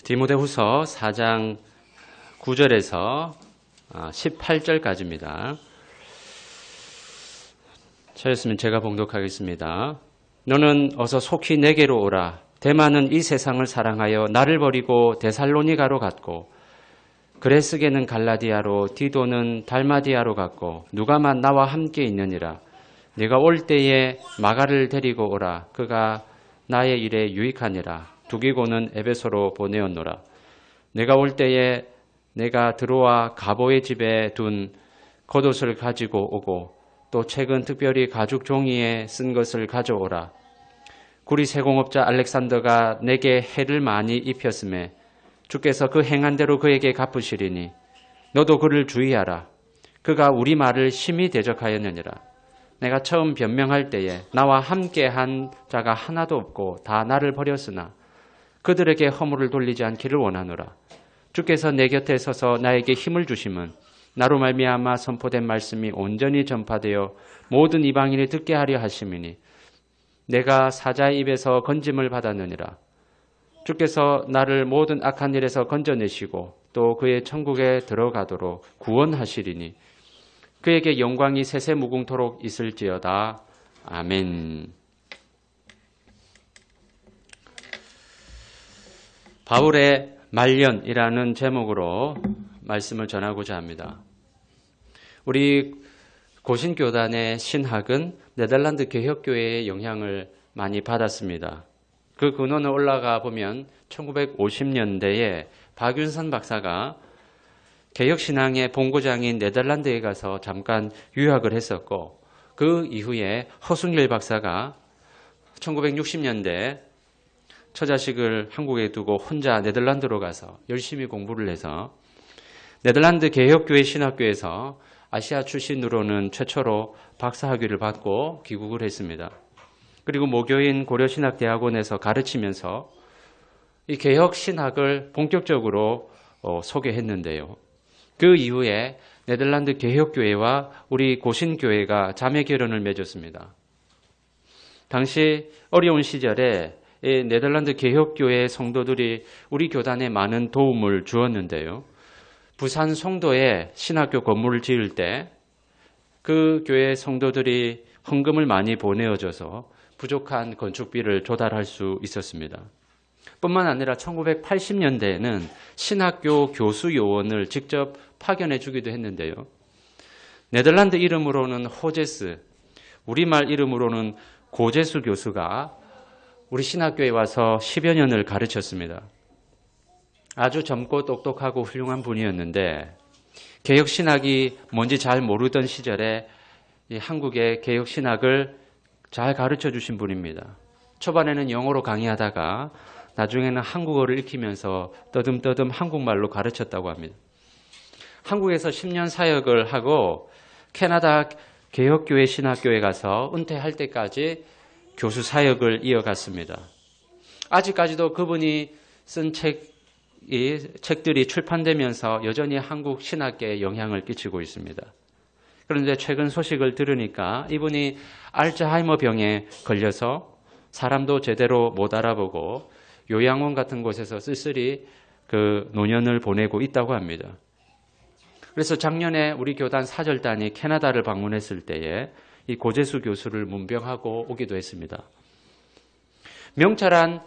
디모데후서 4장 9절에서 18절까지입니다. 차였으면 제가 봉독하겠습니다. 너는 어서 속히 내게로 오라. 데마는 이 세상을 사랑하여 나를 버리고 데살로니가로 갔고, 그레스게는 갈라디아로, 디도는 달마디아로 갔고, 누가만 나와 함께 있느니라. 네가 올 때에 마가를 데리고 오라. 그가 나의 일에 유익하니라. 두기고는 에베소로 보내었노라. 내가 올 때에 내가 드로아 가보의 집에 둔 겉옷을 가지고 오고, 또 최근 특별히 가죽 종이에 쓴 것을 가져오라. 구리 세공업자 알렉산더가 내게 해를 많이 입혔음에 주께서 그 행한 대로 그에게 갚으시리니 너도 그를 주의하라. 그가 우리 말을 심히 대적하였느니라. 내가 처음 변명할 때에 나와 함께한 자가 하나도 없고 다 나를 버렸으나 그들에게 허물을 돌리지 않기를 원하노라. 주께서 내 곁에 서서 나에게 힘을 주심은 나로 말미암아 선포된 말씀이 온전히 전파되어 모든 이방인이 듣게 하려 하심이니 내가 사자의 입에서 건짐을 받았느니라. 주께서 나를 모든 악한 일에서 건져내시고 또 그의 천국에 들어가도록 구원하시리니 그에게 영광이 세세무궁토록 있을지어다. 아멘. 바울의 말년이라는 제목으로 말씀을 전하고자 합니다. 우리 고신교단의 신학은 네덜란드 개혁교회의 영향을 많이 받았습니다. 그 근원을 올라가 보면 1950년대에 박윤선 박사가 개혁신앙의 본고장인 네덜란드에 가서 잠깐 유학을 했었고, 그 이후에 허승일 박사가 1960년대 처자식을 한국에 두고 혼자 네덜란드로 가서 열심히 공부를 해서 네덜란드 개혁교회 신학교에서 아시아 출신으로는 최초로 박사학위를 받고 귀국을 했습니다. 그리고 모교인 고려신학대학원에서 가르치면서 이 개혁신학을 본격적으로 소개했는데요. 그 이후에 네덜란드 개혁교회와 우리 고신교회가 자매결연을 맺었습니다. 당시 어려운 시절에 네덜란드 개혁교회 성도들이 우리 교단에 많은 도움을 주었는데요. 부산 송도에 신학교 건물을 지을 때 그 교회 성도들이 헌금을 많이 보내어줘서 부족한 건축비를 조달할 수 있었습니다. 뿐만 아니라 1980년대에는 신학교 교수 요원을 직접 파견해 주기도 했는데요. 네덜란드 이름으로는 호제스, 우리말 이름으로는 고제수 교수가 우리 신학교에 와서 10여 년을 가르쳤습니다. 아주 젊고 똑똑하고 훌륭한 분이었는데 개혁신학이 뭔지 잘 모르던 시절에 이 한국의 개혁신학을 잘 가르쳐 주신 분입니다. 초반에는 영어로 강의하다가 나중에는 한국어를 익히면서 떠듬떠듬 한국말로 가르쳤다고 합니다. 한국에서 10년 사역을 하고 캐나다 개혁교회 신학교에 가서 은퇴할 때까지 교수 사역을 이어갔습니다. 아직까지도 그분이 쓴 책들이 출판되면서 여전히 한국 신학계에 영향을 끼치고 있습니다. 그런데 최근 소식을 들으니까 이분이 알츠하이머 병에 걸려서 사람도 제대로 못 알아보고 요양원 같은 곳에서 쓸쓸히 그 노년을 보내고 있다고 합니다. 그래서 작년에 우리 교단 사절단이 캐나다를 방문했을 때에 이 고제수 교수를 문병하고 오기도 했습니다. 명철한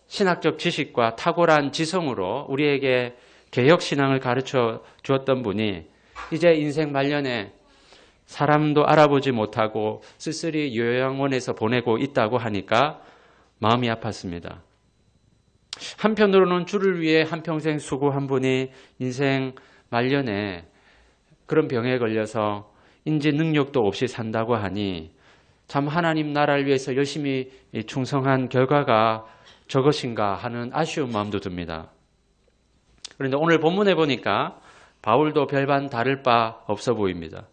신학적 지식과 탁월한 지성으로 우리에게 개혁신앙을 가르쳐 주었던 분이 이제 인생 말년에 사람도 알아보지 못하고 쓸쓸히 요양원에서 보내고 있다고 하니까 마음이 아팠습니다. 한편으로는 주를 위해 한평생 수고한 분이 인생 말년에 그런 병에 걸려서 인지 능력도 없이 산다고 하니 참 하나님 나라를 위해서 열심히 충성한 결과가 저것인가 하는 아쉬운 마음도 듭니다. 그런데 오늘 본문에 보니까 바울도 별반 다를 바 없어 보입니다.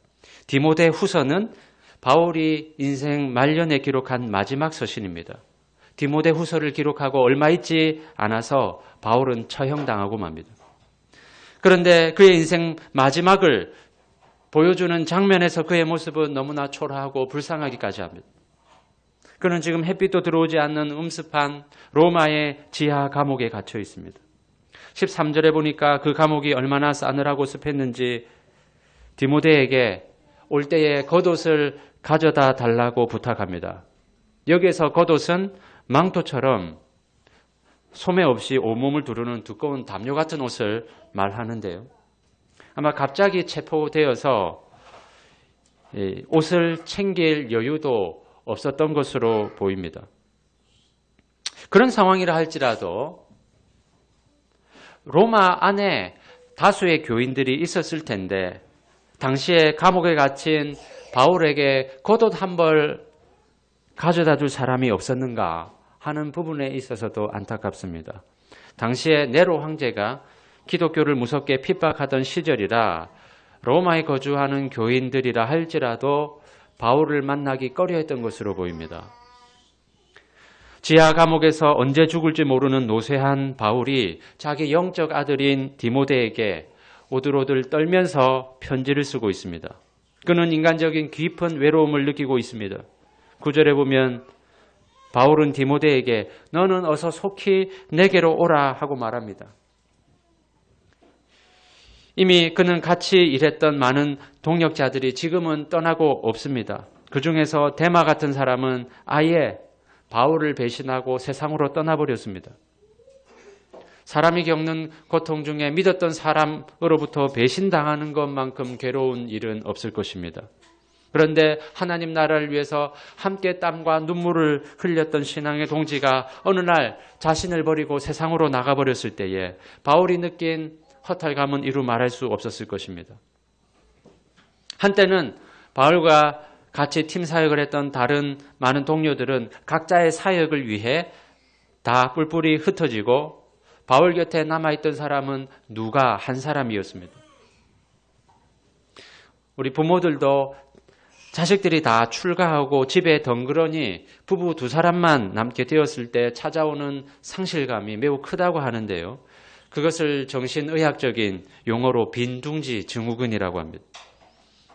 디모데 후서는 바울이 인생 말년에 기록한 마지막 서신입니다. 디모데 후서를 기록하고 얼마 있지 않아서 바울은 처형당하고 맙니다. 그런데 그의 인생 마지막을 보여주는 장면에서 그의 모습은 너무나 초라하고 불쌍하기까지 합니다. 그는 지금 햇빛도 들어오지 않는 음습한 로마의 지하 감옥에 갇혀 있습니다. 13절에 보니까 그 감옥이 얼마나 싸늘하고 습했는지 디모데에게 올 때에 겉옷을 가져다 달라고 부탁합니다. 여기에서 겉옷은 망토처럼 소매 없이 온몸을 두르는 두꺼운 담요 같은 옷을 말하는데요. 아마 갑자기 체포되어서 옷을 챙길 여유도 없었던 것으로 보입니다. 그런 상황이라 할지라도 로마 안에 다수의 교인들이 있었을 텐데 당시에 감옥에 갇힌 바울에게 겉옷 한 벌 가져다 줄 사람이 없었는가 하는 부분에 있어서도 안타깝습니다. 당시에 네로 황제가 기독교를 무섭게 핍박하던 시절이라 로마에 거주하는 교인들이라 할지라도 바울을 만나기 꺼려했던 것으로 보입니다. 지하 감옥에서 언제 죽을지 모르는 노쇠한 바울이 자기 영적 아들인 디모데에게 오들오들 떨면서 편지를 쓰고 있습니다. 그는 인간적인 깊은 외로움을 느끼고 있습니다. 9절에 보면 바울은 디모데에게 너는 어서 속히 내게로 오라 하고 말합니다. 이미 그는 같이 일했던 많은 동역자들이 지금은 떠나고 없습니다. 그 중에서 데마 같은 사람은 아예 바울을 배신하고 세상으로 떠나버렸습니다. 사람이 겪는 고통 중에 믿었던 사람으로부터 배신당하는 것만큼 괴로운 일은 없을 것입니다. 그런데 하나님 나라를 위해서 함께 땀과 눈물을 흘렸던 신앙의 동지가 어느 날 자신을 버리고 세상으로 나가버렸을 때에 바울이 느낀 허탈감은 이루 말할 수 없었을 것입니다. 한때는 바울과 같이 팀 사역을 했던 다른 많은 동료들은 각자의 사역을 위해 다 뿔뿔이 흩어지고 바울 곁에 남아있던 사람은 누가 한 사람이었습니다. 우리 부모들도 자식들이 다 출가하고 집에 덩그러니 부부 두 사람만 남게 되었을 때 찾아오는 상실감이 매우 크다고 하는데요. 그것을 정신의학적인 용어로 빈둥지 증후군이라고 합니다.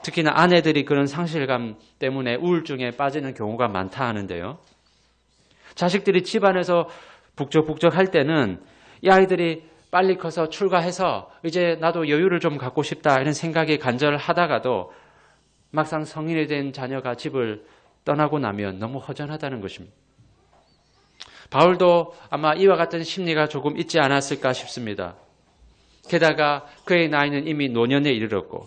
특히나 아내들이 그런 상실감 때문에 우울증에 빠지는 경우가 많다 하는데요. 자식들이 집안에서 북적북적 할 때는 이 아이들이 빨리 커서 출가해서 이제 나도 여유를 좀 갖고 싶다 이런 생각이 간절하다가도 막상 성인이 된 자녀가 집을 떠나고 나면 너무 허전하다는 것입니다. 바울도 아마 이와 같은 심리가 조금 있지 않았을까 싶습니다. 게다가 그의 나이는 이미 노년에 이르렀고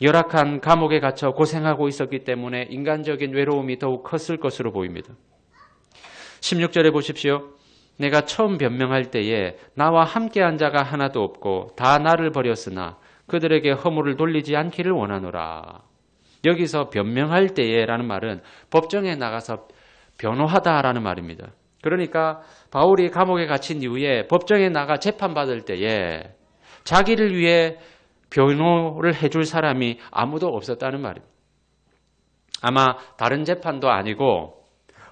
열악한 감옥에 갇혀 고생하고 있었기 때문에 인간적인 외로움이 더욱 컸을 것으로 보입니다. 16절에 보십시오. 내가 처음 변명할 때에 나와 함께한 자가 하나도 없고 다 나를 버렸으나 그들에게 허물을 돌리지 않기를 원하노라. 여기서 변명할 때에라는 말은 법정에 나가서 변호하다라는 말입니다. 그러니까 바울이 감옥에 갇힌 이후에 법정에 나가 재판받을 때에 자기를 위해 변호를 해줄 사람이 아무도 없었다는 말입니다. 아마 다른 재판도 아니고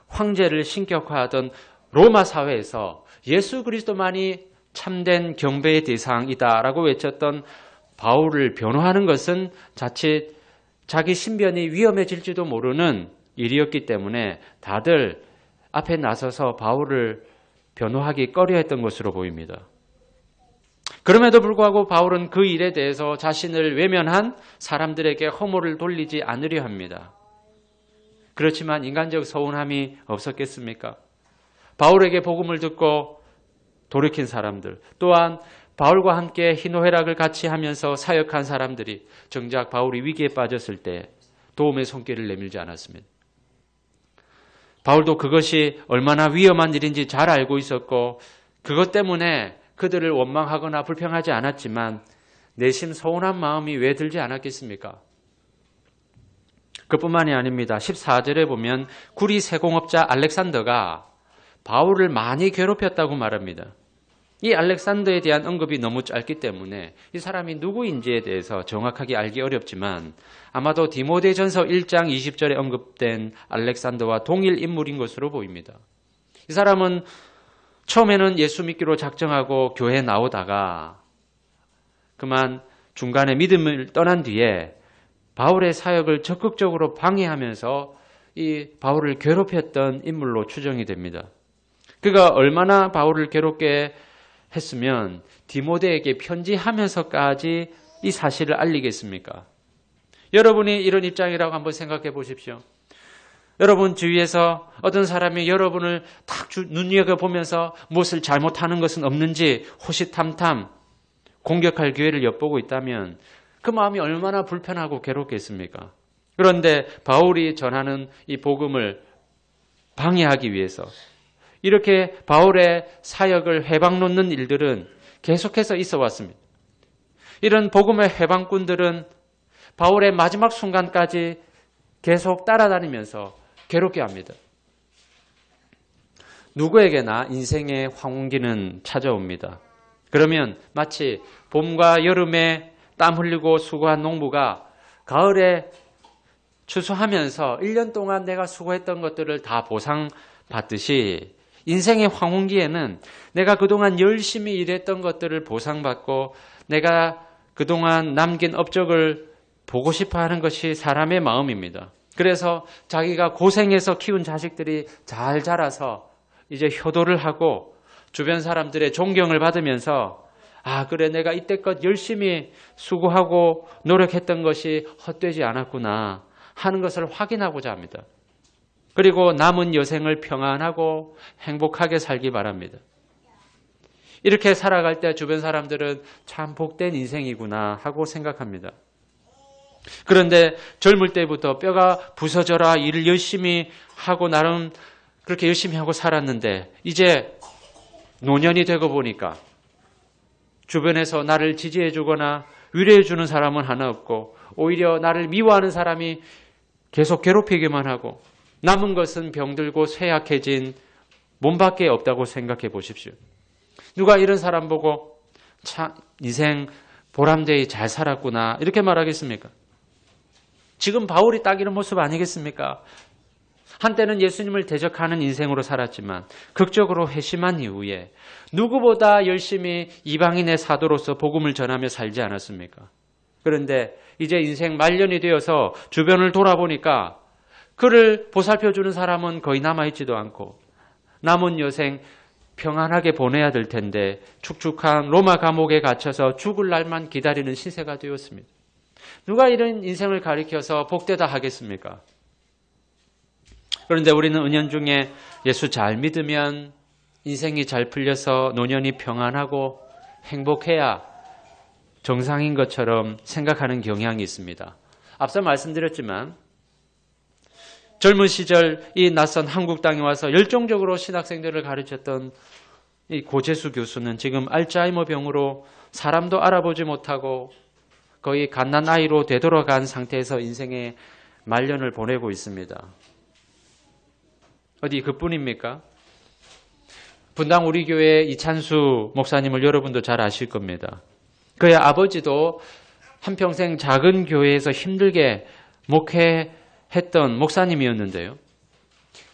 황제를 신격화하던 로마 사회에서 예수 그리스도만이 참된 경배의 대상이다라고 외쳤던 바울을 변호하는 것은 자칫 자기 신변이 위험해질지도 모르는 일이었기 때문에 다들 앞에 나서서 바울을 변호하기 꺼려했던 것으로 보입니다. 그럼에도 불구하고 바울은 그 일에 대해서 자신을 외면한 사람들에게 허물을 돌리지 않으려 합니다. 그렇지만 인간적 서운함이 없었겠습니까? 바울에게 복음을 듣고 돌이킨 사람들, 또한 바울과 함께 희노애락을 같이 하면서 사역한 사람들이 정작 바울이 위기에 빠졌을 때 도움의 손길을 내밀지 않았습니다. 바울도 그것이 얼마나 위험한 일인지 잘 알고 있었고 그것 때문에 그들을 원망하거나 불평하지 않았지만 내심 서운한 마음이 왜 들지 않았겠습니까? 그뿐만이 아닙니다. 14절에 보면 구리 세공업자 알렉산더가 바울을 많이 괴롭혔다고 말합니다. 이 알렉산더에 대한 언급이 너무 짧기 때문에 이 사람이 누구인지에 대해서 정확하게 알기 어렵지만 아마도 디모데전서 1장 20절에 언급된 알렉산더와 동일 인물인 것으로 보입니다. 이 사람은 처음에는 예수 믿기로 작정하고 교회에 나오다가 그만 중간에 믿음을 떠난 뒤에 바울의 사역을 적극적으로 방해하면서 이 바울을 괴롭혔던 인물로 추정이 됩니다. 그가 얼마나 바울을 괴롭게 했으면 디모데에게 편지하면서까지 이 사실을 알리겠습니까? 여러분이 이런 입장이라고 한번 생각해 보십시오. 여러분 주위에서 어떤 사람이 여러분을 딱 눈여겨보면서 무엇을 잘못하는 것은 없는지 호시탐탐 공격할 기회를 엿보고 있다면 그 마음이 얼마나 불편하고 괴롭겠습니까? 그런데 바울이 전하는 이 복음을 방해하기 위해서 이렇게 바울의 사역을 회방놓는 일들은 계속해서 있어 왔습니다. 이런 복음의 회방꾼들은 바울의 마지막 순간까지 계속 따라다니면서 괴롭게 합니다. 누구에게나 인생의 황혼기는 찾아옵니다. 그러면 마치 봄과 여름에 땀 흘리고 수고한 농부가 가을에 추수하면서 1년 동안 내가 수고했던 것들을 다 보상받듯이 인생의 황혼기에는 내가 그동안 열심히 일했던 것들을 보상받고 내가 그동안 남긴 업적을 보고 싶어 하는 것이 사람의 마음입니다. 그래서 자기가 고생해서 키운 자식들이 잘 자라서 이제 효도를 하고 주변 사람들의 존경을 받으면서 아, 그래, 내가 이때껏 열심히 수고하고 노력했던 것이 헛되지 않았구나 하는 것을 확인하고자 합니다. 그리고 남은 여생을 평안하고 행복하게 살기 바랍니다. 이렇게 살아갈 때 주변 사람들은 참 복된 인생이구나 하고 생각합니다. 그런데 젊을 때부터 뼈가 부서져라 일을 열심히 하고 나름 그렇게 열심히 하고 살았는데 이제 노년이 되고 보니까 주변에서 나를 지지해 주거나 위로해 주는 사람은 하나 없고 오히려 나를 미워하는 사람이 계속 괴롭히기만 하고 남은 것은 병들고 쇠약해진 몸밖에 없다고 생각해 보십시오. 누가 이런 사람 보고 참 인생 보람되이 잘 살았구나 이렇게 말하겠습니까? 지금 바울이 딱 이런 모습 아니겠습니까? 한때는 예수님을 대적하는 인생으로 살았지만 극적으로 회심한 이후에 누구보다 열심히 이방인의 사도로서 복음을 전하며 살지 않았습니까? 그런데 이제 인생 말년이 되어서 주변을 돌아보니까 그를 보살펴주는 사람은 거의 남아있지도 않고 남은 여생 평안하게 보내야 될 텐데 축축한 로마 감옥에 갇혀서 죽을 날만 기다리는 신세가 되었습니다. 누가 이런 인생을 가리켜서 복되다 하겠습니까? 그런데 우리는 은연중에 예수 잘 믿으면 인생이 잘 풀려서 노년이 평안하고 행복해야 정상인 것처럼 생각하는 경향이 있습니다. 앞서 말씀드렸지만 젊은 시절 이 낯선 한국 땅에 와서 열정적으로 신학생들을 가르쳤던 이 고재수 교수는 지금 알츠하이머 병으로 사람도 알아보지 못하고 거의 갓난아이로 되돌아간 상태에서 인생의 말년을 보내고 있습니다. 어디 그뿐입니까? 분당 우리 교회 이찬수 목사님을 여러분도 잘 아실 겁니다. 그의 아버지도 한평생 작은 교회에서 힘들게 목회했던 목사님이었는데요.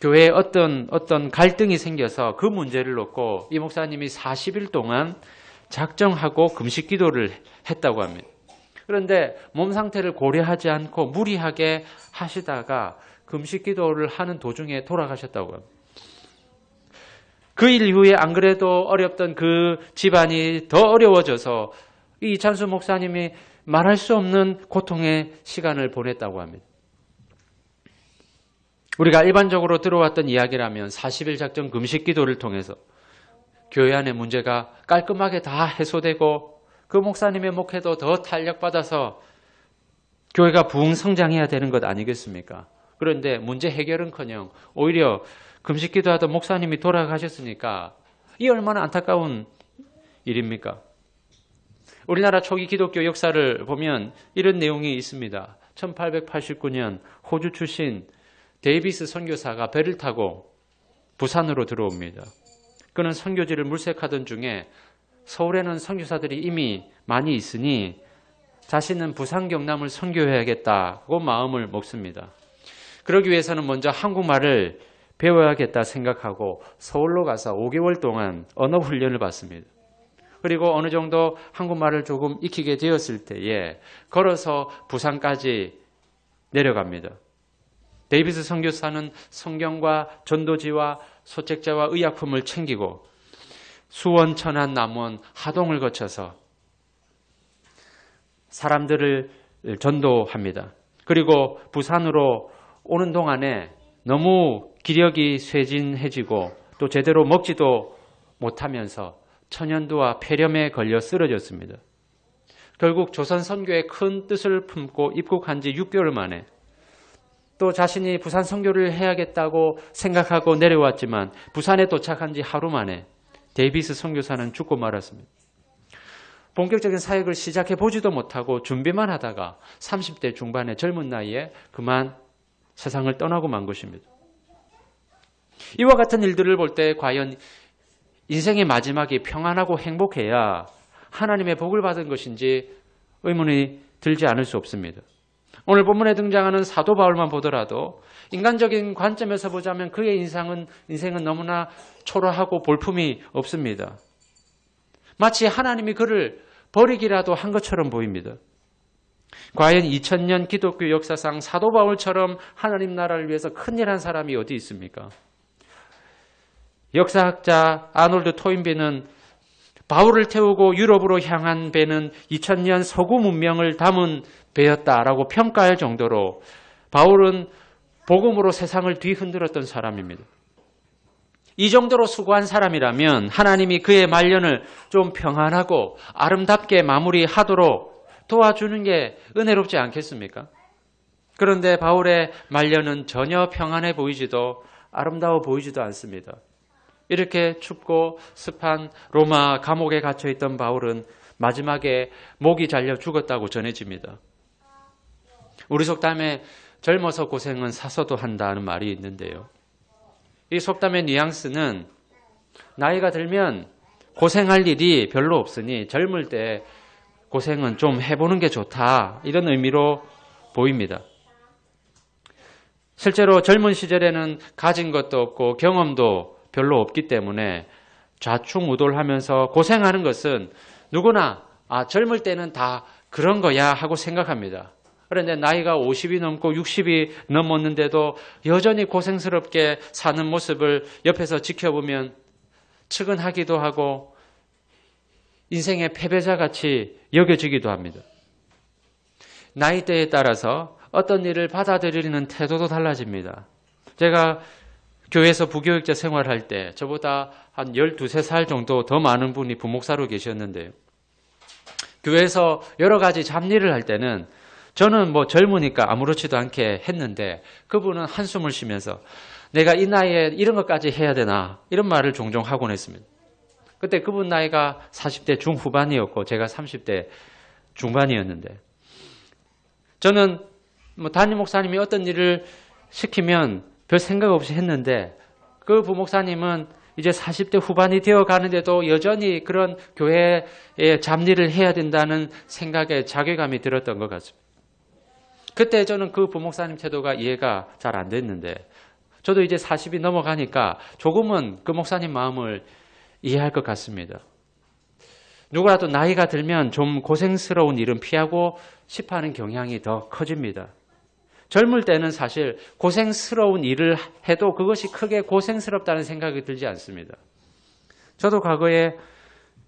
교회에 어떤 갈등이 생겨서 그 문제를 놓고 이 목사님이 40일 동안 작정하고 금식 기도를 했다고 합니다. 그런데 몸 상태를 고려하지 않고 무리하게 하시다가 금식 기도를 하는 도중에 돌아가셨다고 합니다. 그 일 이후에 안 그래도 어렵던 그 집안이 더 어려워져서 이 이찬수 목사님이 말할 수 없는 고통의 시간을 보냈다고 합니다. 우리가 일반적으로 들어왔던 이야기라면 40일 작정 금식 기도를 통해서 교회 안의 문제가 깔끔하게 다 해소되고 그 목사님의 목회도 더 탄력받아서 교회가 부흥 성장해야 되는 것 아니겠습니까? 그런데 문제 해결은커녕 오히려 금식 기도하던 목사님이 돌아가셨으니까 이 얼마나 안타까운 일입니까? 우리나라 초기 기독교 역사를 보면 이런 내용이 있습니다. 1889년 호주 출신 데이비스 선교사가 배를 타고 부산으로 들어옵니다. 그는 선교지를 물색하던 중에 서울에는 선교사들이 이미 많이 있으니 자신은 부산 경남을 선교해야겠다고 마음을 먹습니다. 그러기 위해서는 먼저 한국말을 배워야겠다 생각하고 서울로 가서 5개월 동안 언어 훈련을 받습니다. 그리고 어느 정도 한국말을 조금 익히게 되었을 때에 걸어서 부산까지 내려갑니다. 데이비스 선교사는 성경과 전도지와 소책자와 의약품을 챙기고 수원, 천안, 남원, 하동을 거쳐서 사람들을 전도합니다. 그리고 부산으로 오는 동안에 너무 기력이 쇠진해지고 또 제대로 먹지도 못하면서 천연두와 폐렴에 걸려 쓰러졌습니다. 결국 조선 선교의 큰 뜻을 품고 입국한 지 6개월 만에 또 자신이 부산 선교를 해야겠다고 생각하고 내려왔지만 부산에 도착한 지 하루 만에 데이비스 선교사는 죽고 말았습니다. 본격적인 사역을 시작해 보지도 못하고 준비만 하다가 30대 중반의 젊은 나이에 그만 세상을 떠나고 만 것입니다. 이와 같은 일들을 볼 때 과연 인생의 마지막이 평안하고 행복해야 하나님의 복을 받은 것인지 의문이 들지 않을 수 없습니다. 오늘 본문에 등장하는 사도 바울만 보더라도 인간적인 관점에서 보자면 그의 인생은 너무나 초라하고 볼품이 없습니다. 마치 하나님이 그를 버리기라도 한 것처럼 보입니다. 과연 2000년 기독교 역사상 사도 바울처럼 하나님 나라를 위해서 큰일한 사람이 어디 있습니까? 역사학자 아놀드 토인비는 바울을 태우고 유럽으로 향한 배는 2000년 서구 문명을 담은 배였다라고 평가할 정도로 바울은 복음으로 세상을 뒤흔들었던 사람입니다. 이 정도로 수고한 사람이라면 하나님이 그의 말년을 좀 평안하고 아름답게 마무리하도록 도와주는 게 은혜롭지 않겠습니까? 그런데 바울의 말년은 전혀 평안해 보이지도 아름다워 보이지도 않습니다. 이렇게 춥고 습한 로마 감옥에 갇혀있던 바울은 마지막에 목이 잘려 죽었다고 전해집니다. 우리 속담에 젊어서 고생은 사서도 한다는 말이 있는데요. 이 속담의 뉘앙스는 나이가 들면 고생할 일이 별로 없으니 젊을 때 고생은 좀 해보는 게 좋다, 이런 의미로 보입니다. 실제로 젊은 시절에는 가진 것도 없고 경험도 별로 없기 때문에 좌충우돌하면서 고생하는 것은 누구나 젊을 때는 다 그런 거야 하고 생각합니다. 그런데 나이가 50이 넘고 60이 넘었는데도 여전히 고생스럽게 사는 모습을 옆에서 지켜보면 측은하기도 하고 인생의 패배자같이 여겨지기도 합니다. 나이대에 따라서 어떤 일을 받아들이는 태도도 달라집니다. 제가 교회에서 부교육자 생활할 때 저보다 한 12살 정도 더 많은 분이 부목사로 계셨는데요. 교회에서 여러 가지 잡일을 할 때는 저는 젊으니까 아무렇지도 않게 했는데 그분은 한숨을 쉬면서 내가 이 나이에 이런 것까지 해야 되나, 이런 말을 종종 하곤 했습니다. 그때 그분 나이가 40대 중후반이었고 제가 30대 중반이었는데 저는 담임 목사님이 어떤 일을 시키면 별 생각 없이 했는데 그 부목사님은 이제 40대 후반이 되어 가는데도 여전히 그런 교회의 잡일을 해야 된다는 생각에 자괴감이 들었던 것 같습니다. 그때 저는 그 부목사님 태도가 이해가 잘 안 됐는데 저도 이제 40이 넘어가니까 조금은 그 목사님 마음을 이해할 것 같습니다. 누구라도 나이가 들면 좀 고생스러운 일은 피하고 싶어하는 경향이 더 커집니다. 젊을 때는 사실 고생스러운 일을 해도 그것이 크게 고생스럽다는 생각이 들지 않습니다. 저도 과거에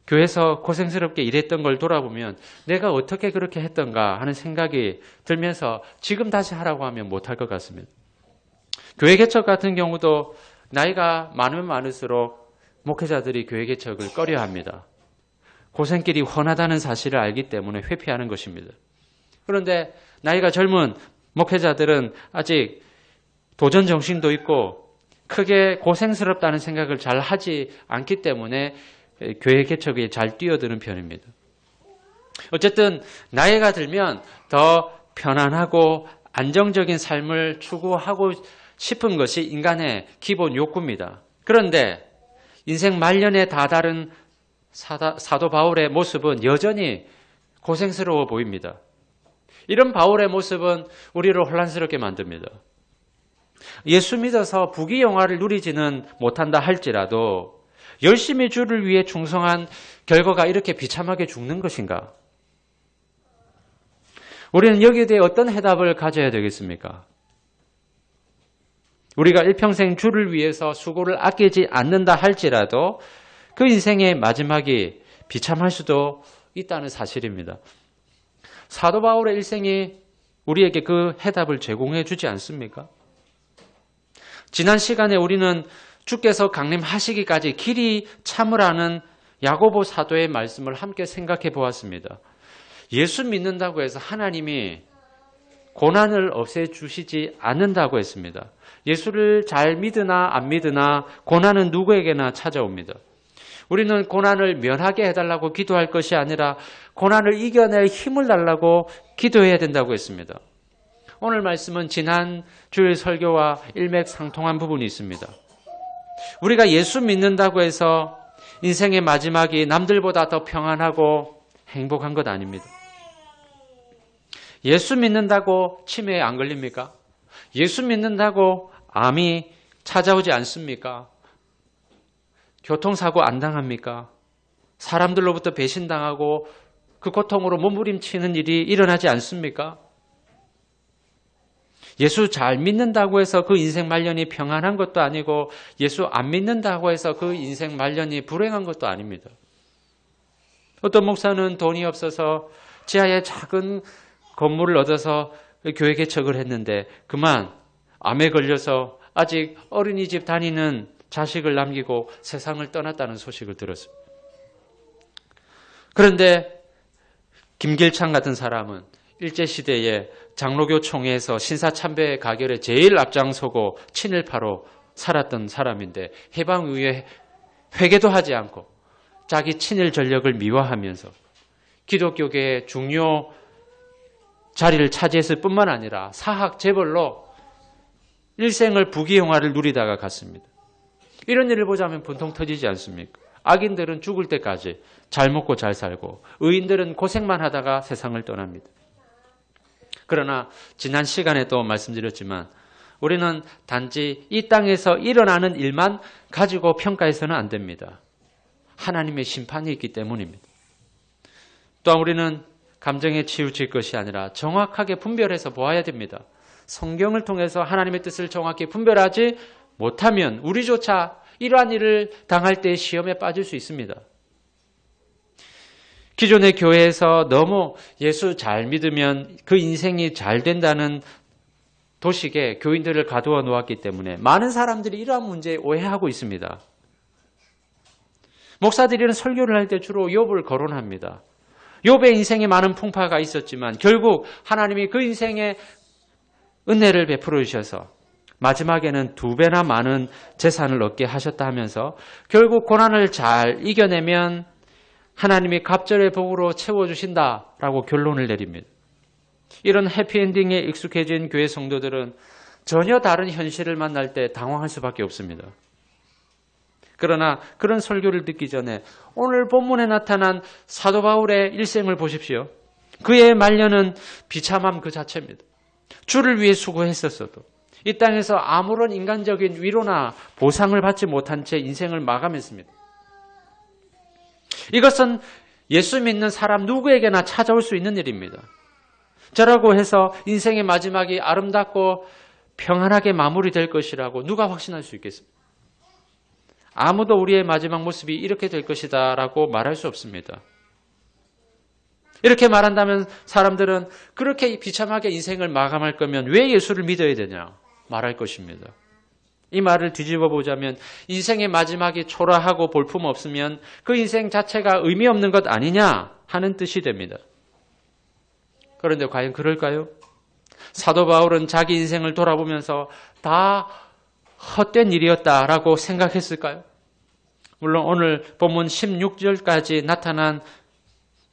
교회에서 고생스럽게 일했던 걸 돌아보면 내가 어떻게 그렇게 했던가 하는 생각이 들면서 지금 다시 하라고 하면 못할 것 같습니다. 교회 개척 같은 경우도 나이가 많으면 많을수록 목회자들이 교회 개척을 꺼려합니다. 고생길이 훤하다는 사실을 알기 때문에 회피하는 것입니다. 그런데 나이가 젊은 목회자들은 아직 도전 정신도 있고 크게 고생스럽다는 생각을 잘 하지 않기 때문에 교회 개척에 잘 뛰어드는 편입니다. 어쨌든 나이가 들면 더 편안하고 안정적인 삶을 추구하고 싶은 것이 인간의 기본 욕구입니다. 그런데 인생 말년에 다다른 사도 바울의 모습은 여전히 고생스러워 보입니다. 이런 바울의 모습은 우리를 혼란스럽게 만듭니다. 예수 믿어서 부귀영화를 누리지는 못한다 할지라도 열심히 주를 위해 충성한 결과가 이렇게 비참하게 죽는 것인가? 우리는 여기에 대해 어떤 해답을 가져야 되겠습니까? 우리가 일평생 주를 위해서 수고를 아끼지 않는다 할지라도 그 인생의 마지막이 비참할 수도 있다는 사실입니다. 사도 바울의 일생이 우리에게 그 해답을 제공해 주지 않습니까? 지난 시간에 우리는 주께서 강림하시기까지 길이 참으라는 야고보 사도의 말씀을 함께 생각해 보았습니다. 예수 믿는다고 해서 하나님이 고난을 없애주시지 않는다고 했습니다. 예수를 잘 믿으나 안 믿으나 고난은 누구에게나 찾아옵니다. 우리는 고난을 면하게 해달라고 기도할 것이 아니라 고난을 이겨낼 힘을 달라고 기도해야 된다고 했습니다. 오늘 말씀은 지난 주일 설교와 일맥상통한 부분이 있습니다. 우리가 예수 믿는다고 해서 인생의 마지막이 남들보다 더 평안하고 행복한 것 아닙니다. 예수 믿는다고 치매에 안 걸립니까? 예수 믿는다고 암이 찾아오지 않습니까? 교통사고 안 당합니까? 사람들로부터 배신당하고 그 고통으로 몸부림치는 일이 일어나지 않습니까? 예수 잘 믿는다고 해서 그 인생 말년이 평안한 것도 아니고 예수 안 믿는다고 해서 그 인생 말년이 불행한 것도 아닙니다. 어떤 목사는 돈이 없어서 지하에 작은 건물을 얻어서 교회 개척을 했는데 그만 암에 걸려서 아직 어린이집 다니는 자식을 남기고 세상을 떠났다는 소식을 들었습니다. 그런데 김길창 같은 사람은 일제시대에 장로교 총회에서 신사참배 가결에 제일 앞장서고 친일파로 살았던 사람인데 해방 이후에 회개도 하지 않고 자기 친일 전력을 미화하면서 기독교계의 중요 자리를 차지했을 뿐만 아니라 사학 재벌로 일생을 부귀영화를 누리다가 갔습니다. 이런 일을 보자면 분통 터지지 않습니까? 악인들은 죽을 때까지 잘 먹고 잘 살고 의인들은 고생만 하다가 세상을 떠납니다. 그러나 지난 시간에도 말씀드렸지만 우리는 단지 이 땅에서 일어나는 일만 가지고 평가해서는 안 됩니다. 하나님의 심판이 있기 때문입니다. 또한 우리는 감정에 치우칠 것이 아니라 정확하게 분별해서 보아야 됩니다. 성경을 통해서 하나님의 뜻을 정확히 분별하지 못하면 우리조차 이러한 일을 당할 때 시험에 빠질 수 있습니다. 기존의 교회에서 너무 예수 잘 믿으면 그 인생이 잘 된다는 도식에 교인들을 가두어 놓았기 때문에 많은 사람들이 이러한 문제에 오해하고 있습니다. 목사들이는 설교를 할 때 주로 욥을 거론합니다. 욥의 인생에 많은 풍파가 있었지만 결국 하나님이 그 인생에 은혜를 베풀어 주셔서 마지막에는 2배나 많은 재산을 얻게 하셨다 하면서 결국 고난을 잘 이겨내면 하나님이 갑절의 복으로 채워주신다라고 결론을 내립니다. 이런 해피엔딩에 익숙해진 교회 성도들은 전혀 다른 현실을 만날 때 당황할 수밖에 없습니다. 그러나 그런 설교를 듣기 전에 오늘 본문에 나타난 사도 바울의 일생을 보십시오. 그의 말년은 비참함 그 자체입니다. 주를 위해 수고했었어도 이 땅에서 아무런 인간적인 위로나 보상을 받지 못한 채 인생을 마감했습니다. 이것은 예수 믿는 사람 누구에게나 찾아올 수 있는 일입니다. 저라고 해서 인생의 마지막이 아름답고 평안하게 마무리될 것이라고 누가 확신할 수 있겠습니까? 아무도 우리의 마지막 모습이 이렇게 될 것이다 라고 말할 수 없습니다. 이렇게 말한다면 사람들은 그렇게 비참하게 인생을 마감할 거면 왜 예수를 믿어야 되냐 말할 것입니다. 이 말을 뒤집어 보자면 인생의 마지막이 초라하고 볼품없으면 그 인생 자체가 의미 없는 것 아니냐 하는 뜻이 됩니다. 그런데 과연 그럴까요? 사도 바울은 자기 인생을 돌아보면서 다 헛된 일이었다라고 생각했을까요? 물론 오늘 본문 16절까지 나타난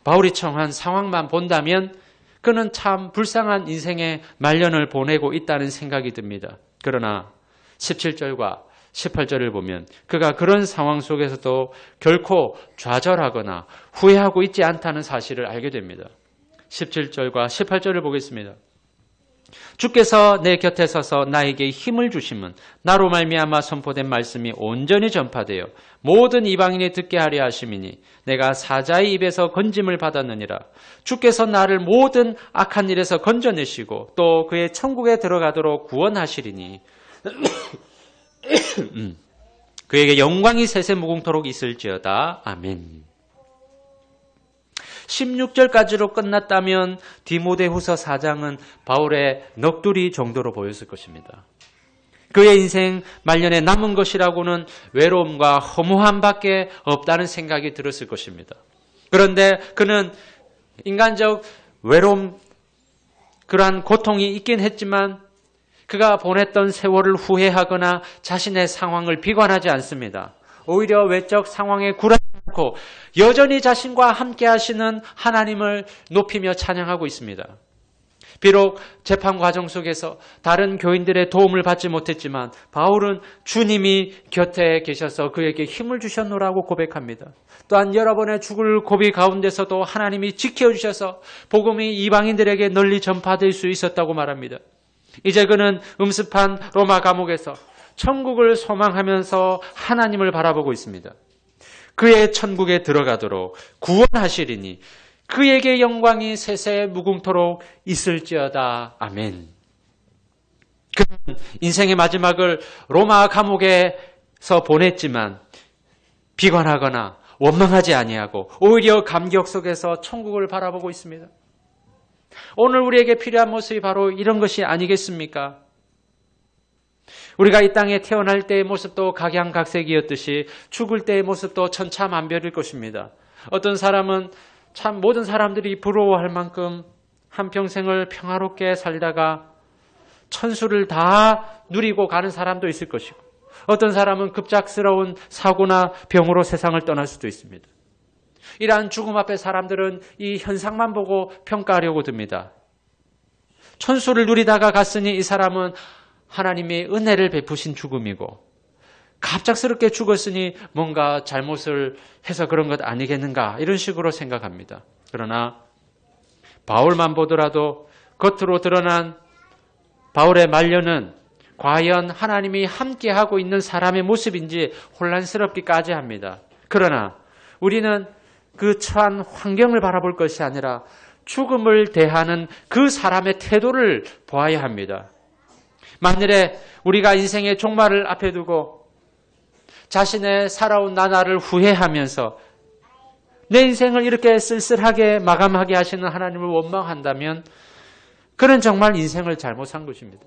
바울이 처한 상황만 본다면 그는 참 불쌍한 인생의 말년을 보내고 있다는 생각이 듭니다. 그러나 17절과 18절을 보면 그가 그런 상황 속에서도 결코 좌절하거나 후회하고 있지 않다는 사실을 알게 됩니다. 17절과 18절을 보겠습니다. 주께서 내 곁에 서서 나에게 힘을 주심은 나로 말미암아 선포된 말씀이 온전히 전파되어 모든 이방인이 듣게 하려 하심이니 내가 사자의 입에서 건짐을 받았느니라. 주께서 나를 모든 악한 일에서 건져내시고 또 그의 천국에 들어가도록 구원하시리니 그에게 영광이 세세무궁토록 있을지어다. 아멘. 16절까지로 끝났다면 디모데후서 4장은 바울의 넋두리 정도로 보였을 것입니다. 그의 인생 말년에 남은 것이라고는 외로움과 허무함밖에 없다는 생각이 들었을 것입니다. 그런데 그는 인간적 외로움, 그러한 고통이 있긴 했지만 그가 보냈던 세월을 후회하거나 자신의 상황을 비관하지 않습니다. 오히려 외적 상황에 굴하지 않고 여전히 자신과 함께 하시는 하나님을 높이며 찬양하고 있습니다. 비록 재판 과정 속에서 다른 교인들의 도움을 받지 못했지만 바울은 주님이 곁에 계셔서 그에게 힘을 주셨노라고 고백합니다. 또한 여러 번의 죽을 고비 가운데서도 하나님이 지켜주셔서 복음이 이방인들에게 널리 전파될 수 있었다고 말합니다. 이제 그는 음습한 로마 감옥에서 천국을 소망하면서 하나님을 바라보고 있습니다. 그의 천국에 들어가도록 구원하시리니 그에게 영광이 세세무궁토록 있을지어다. 아멘. 그는 인생의 마지막을 로마 감옥에서 보냈지만 비관하거나 원망하지 아니하고 오히려 감격 속에서 천국을 바라보고 있습니다. 오늘 우리에게 필요한 모습이 바로 이런 것이 아니겠습니까? 우리가 이 땅에 태어날 때의 모습도 각양각색이었듯이 죽을 때의 모습도 천차만별일 것입니다. 어떤 사람은 참 모든 사람들이 부러워할 만큼 한평생을 평화롭게 살다가 천수를 다 누리고 가는 사람도 있을 것이고 어떤 사람은 급작스러운 사고나 병으로 세상을 떠날 수도 있습니다. 이러한 죽음 앞에 사람들은 이 현상만 보고 평가하려고 듭니다. 천수를 누리다가 갔으니 이 사람은 하나님의 은혜를 베푸신 죽음이고 갑작스럽게 죽었으니 뭔가 잘못을 해서 그런 것 아니겠는가 이런 식으로 생각합니다. 그러나 바울만 보더라도 겉으로 드러난 바울의 말년은 과연 하나님이 함께하고 있는 사람의 모습인지 혼란스럽기까지 합니다. 그러나 우리는 그 처한 환경을 바라볼 것이 아니라 죽음을 대하는 그 사람의 태도를 보아야 합니다. 만일에 우리가 인생의 종말을 앞에 두고 자신의 살아온 나날을 후회하면서 내 인생을 이렇게 쓸쓸하게 마감하게 하시는 하나님을 원망한다면 그는 정말 인생을 잘못 산 것입니다.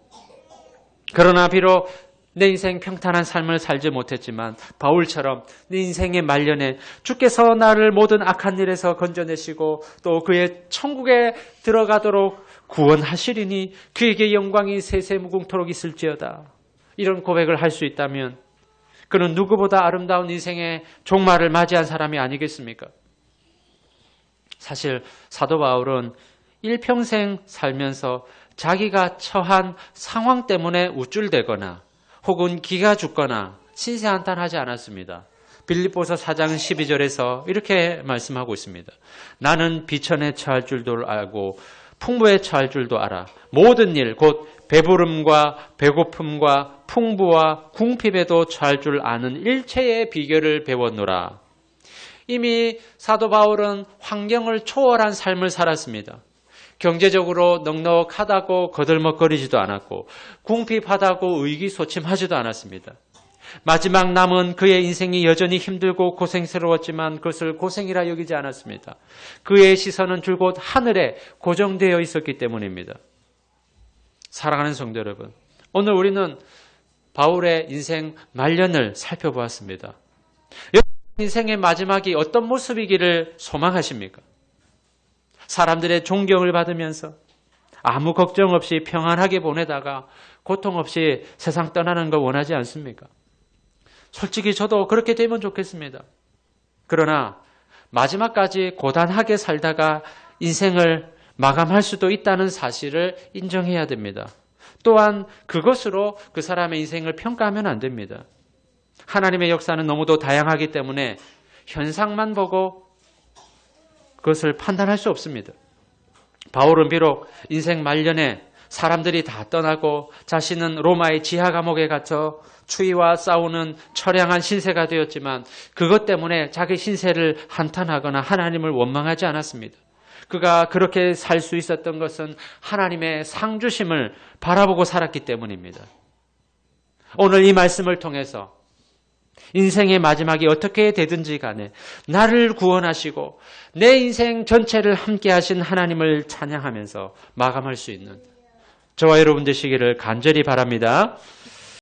그러나 비록 내 인생 평탄한 삶을 살지 못했지만 바울처럼 내 인생의 말년에 주께서 나를 모든 악한 일에서 건져내시고 또 그의 천국에 들어가도록 구원하시리니 그에게 영광이 세세무궁토록 있을지어다. 이런 고백을 할 수 있다면 그는 누구보다 아름다운 인생의 종말을 맞이한 사람이 아니겠습니까? 사실 사도 바울은 일평생 살면서 자기가 처한 상황 때문에 우쭐대거나 혹은 기가 죽거나 신세한탄하지 않았습니다. 빌립보서 4장 12절에서 이렇게 말씀하고 있습니다. 나는 비천에 처할 줄도 알고 풍부에 처할 줄도 알아. 모든 일 곧 배부름과 배고픔과 풍부와 궁핍에도 처할 줄 아는 일체의 비결을 배웠노라. 이미 사도 바울은 환경을 초월한 삶을 살았습니다. 경제적으로 넉넉하다고 거들먹거리지도 않았고 궁핍하다고 의기소침하지도 않았습니다. 마지막 남은 그의 인생이 여전히 힘들고 고생스러웠지만 그것을 고생이라 여기지 않았습니다. 그의 시선은 줄곧 하늘에 고정되어 있었기 때문입니다. 사랑하는 성도 여러분, 오늘 우리는 바울의 인생 말년을 살펴보았습니다. 여러분 인생의 마지막이 어떤 모습이기를 소망하십니까? 사람들의 존경을 받으면서 아무 걱정 없이 평안하게 보내다가 고통 없이 세상 떠나는 거 원하지 않습니까? 솔직히 저도 그렇게 되면 좋겠습니다. 그러나 마지막까지 고단하게 살다가 인생을 마감할 수도 있다는 사실을 인정해야 됩니다. 또한 그것으로 그 사람의 인생을 평가하면 안 됩니다. 하나님의 역사는 너무도 다양하기 때문에 현상만 보고 그것을 판단할 수 없습니다. 바울은 비록 인생 말년에 사람들이 다 떠나고 자신은 로마의 지하 감옥에 갇혀 추위와 싸우는 처량한 신세가 되었지만 그것 때문에 자기 신세를 한탄하거나 하나님을 원망하지 않았습니다. 그가 그렇게 살 수 있었던 것은 하나님의 상주심을 바라보고 살았기 때문입니다. 오늘 이 말씀을 통해서 인생의 마지막이 어떻게 되든지 간에 나를 구원하시고 내 인생 전체를 함께 하신 하나님을 찬양하면서 마감할 수 있는 저와 여러분 되시기를 간절히 바랍니다.